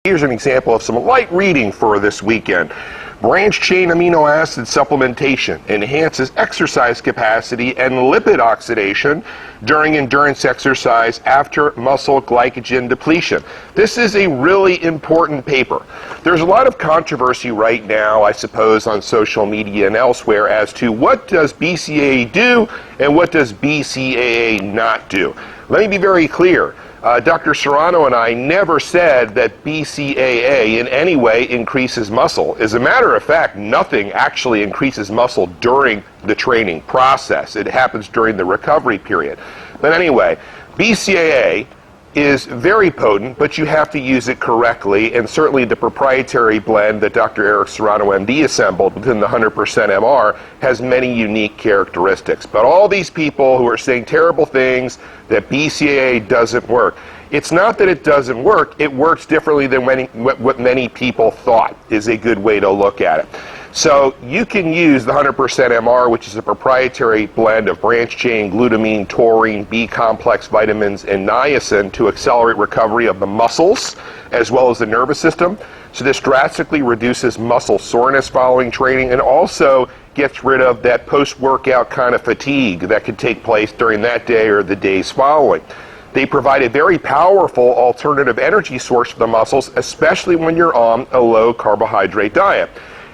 Here's an example of some light reading for this weekend. Branched Chain Amino Acid supplementation enhances exercise capacity and lipid oxidation during endurance exercise after muscle glycogen depletion. This is a really important paper. There's a lot of controversy right now, I suppose, on social media and elsewhere as to what does BCAA do and what does BCAA not do. Let me be very clear. Dr. Serrano and I never said that BCAA in any way increases muscle. As a matter of fact, nothing actually increases muscle during the training process. It happens during the recovery period. But anyway, BCAA is very potent, but you have to use it correctly, and certainly the proprietary blend that Dr. Eric Serrano MD assembled within the 100% MR has many unique characteristics. But all these people who are saying terrible things that BCAA doesn't work, it's not that it doesn't work, it works differently than what many people thought is a good way to look at it. So you can use the 100% MR, which is a proprietary blend of branched chain, glutamine, taurine, B-complex vitamins, and niacin to accelerate recovery of the muscles as well as the nervous system. So this drastically reduces muscle soreness following training and also gets rid of that post-workout kind of fatigue that could take place during that day or the days following. They provide a very powerful alternative energy source for the muscles, especially when you're on a low carbohydrate diet.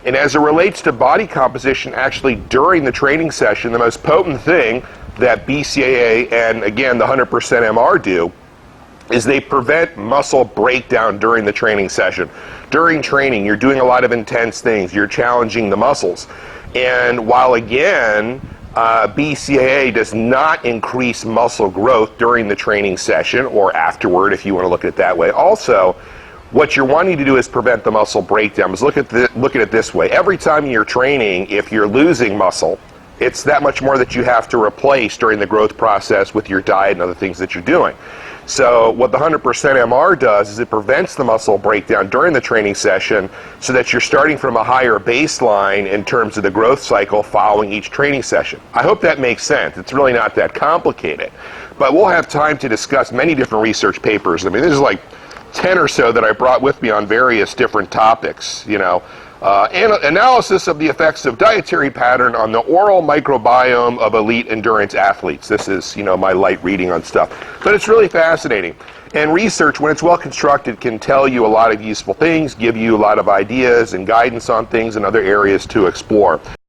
And as it relates to body composition, actually during the training session, the most potent thing that BCAA and again the 100% MR do is they prevent muscle breakdown during the training session. During training, you're doing a lot of intense things. You're challenging the muscles. And while again, BCAA does not increase muscle growth during the training session or afterward, if you want to look at it that way. Also, what you're wanting to do is prevent the muscle breakdown. Look at it this way. Every time you're training, if you're losing muscle, it's that much more that you have to replace during the growth process with your diet and other things that you're doing. So what the 100% MR does is it prevents the muscle breakdown during the training session so that you're starting from a higher baseline in terms of the growth cycle following each training session. I hope that makes sense. It's really not that complicated. But we'll have time to discuss many different research papers. I mean, there's like 10 or so that I brought with me on various different topics, analysis of the effects of dietary pattern on the oral microbiome of elite endurance athletes. This is, my light reading on stuff. But it's really fascinating. And research, when it's well constructed, can tell you a lot of useful things, give you a lot of ideas and guidance on things and other areas to explore.